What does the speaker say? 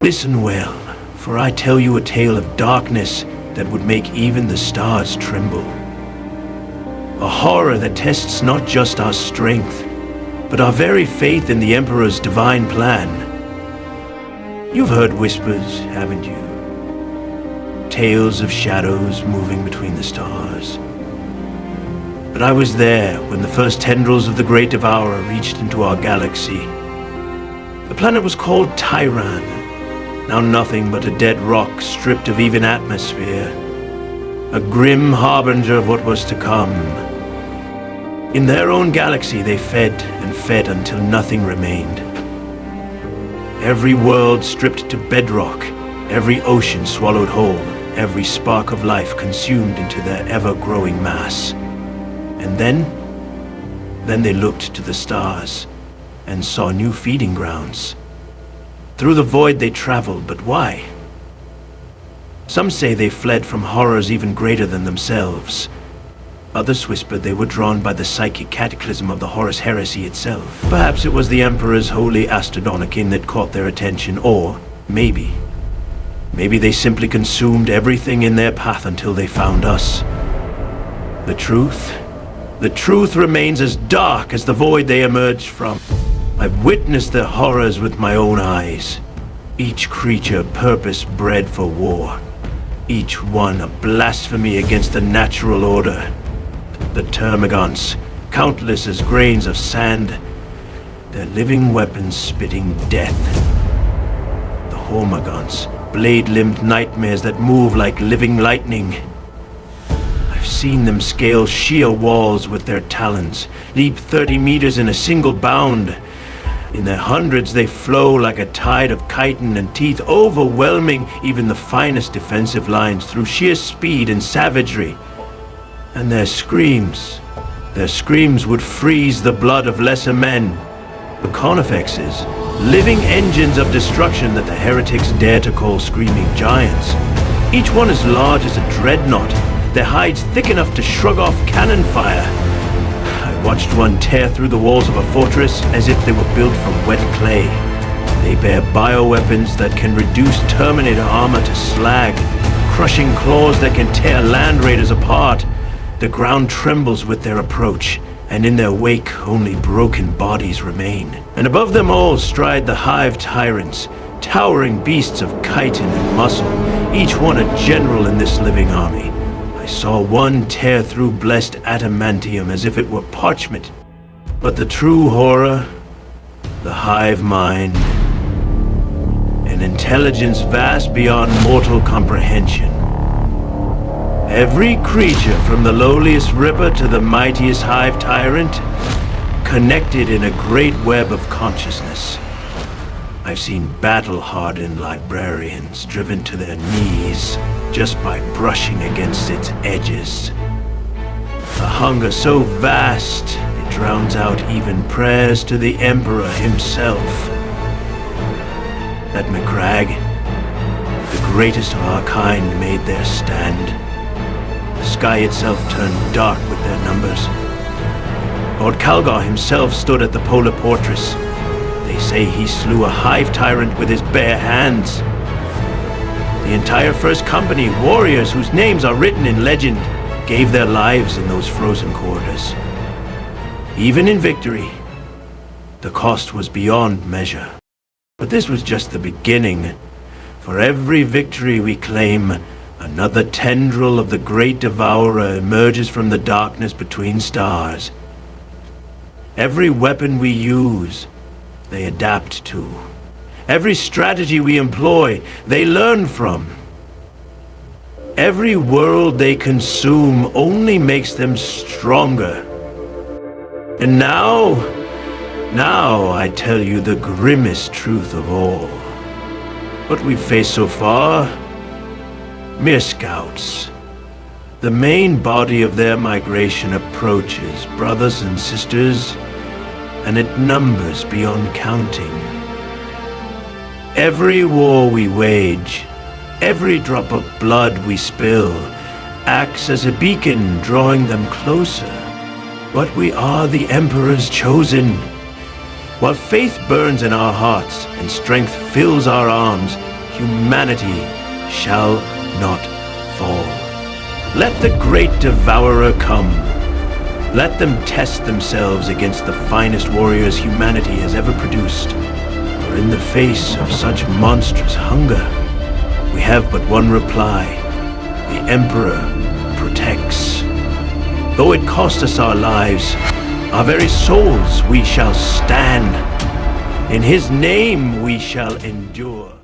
Listen well, for I tell you a tale of darkness that would make even the stars tremble. A horror that tests not just our strength, but our very faith in the Emperor's divine plan. You've heard whispers, haven't you? Tales of shadows moving between the stars. But I was there when the first tendrils of the Great Devourer reached into our galaxy. The planet was called Tyranid, now nothing but a dead rock stripped of even atmosphere. A grim harbinger of what was to come. In their own galaxy they fed and fed until nothing remained. Every world stripped to bedrock, every ocean swallowed whole, every spark of life consumed into their ever-growing mass. And then they looked to the stars and saw new feeding grounds. Through the void they traveled, but why? Some say they fled from horrors even greater than themselves. Others whispered they were drawn by the psychic cataclysm of the Horus heresy itself. Perhaps it was the Emperor's holy Astrodonikin that caught their attention, or maybe they simply consumed everything in their path until they found us. The truth remains as dark as the void they emerged from. I've witnessed their horrors with my own eyes. Each creature purpose-bred for war. Each one a blasphemy against the natural order. The termagants, countless as grains of sand, their living weapons spitting death. The hormagants, blade-limbed nightmares that move like living lightning. I've seen them scale sheer walls with their talons, leap 30 meters in a single bound. In their hundreds they flow like a tide of chitin and teeth, overwhelming even the finest defensive lines through sheer speed and savagery. And their screams would freeze the blood of lesser men. The conifexes, living engines of destruction that the heretics dare to call screaming giants. Each one as large as a dreadnought, their hides thick enough to shrug off cannon fire. I watched one tear through the walls of a fortress as if they were built from wet clay. They bear bioweapons that can reduce Terminator armor to slag, crushing claws that can tear land raiders apart. The ground trembles with their approach, and in their wake only broken bodies remain. And above them all stride the Hive Tyrants, towering beasts of chitin and muscle, each one a general in this living army. I saw one tear through blessed adamantium as if it were parchment. But the true horror, the hive mind, an intelligence vast beyond mortal comprehension. Every creature from the lowliest Ripper to the mightiest Hive Tyrant, connected in a great web of consciousness. I've seen battle-hardened librarians driven to their knees just by brushing against its edges. A hunger so vast, it drowns out even prayers to the Emperor himself. At Macragge, the greatest of our kind made their stand. The sky itself turned dark with their numbers. Lord Calgar himself stood at the polar fortress. They say he slew a Hive Tyrant with his bare hands. The entire First Company, warriors whose names are written in legend, gave their lives in those frozen corridors. Even in victory, the cost was beyond measure. But this was just the beginning. For every victory we claim, another tendril of the Great Devourer emerges from the darkness between stars. Every weapon we use, they adapt to. Every strategy we employ, they learn from. Every world they consume only makes them stronger. And now I tell you the grimmest truth of all. What we've faced so far, mere scouts. The main body of their migration approaches, brothers and sisters, and it numbers beyond counting. Every war we wage, every drop of blood we spill, acts as a beacon drawing them closer. But we are the Emperor's chosen. While faith burns in our hearts and strength fills our arms, humanity shall not fall. Let the Great Devourer come. Let them test themselves against the finest warriors humanity has ever produced. For in the face of such monstrous hunger, we have but one reply. The Emperor protects. Though it cost us our lives, our very souls we shall stand. In his name we shall endure.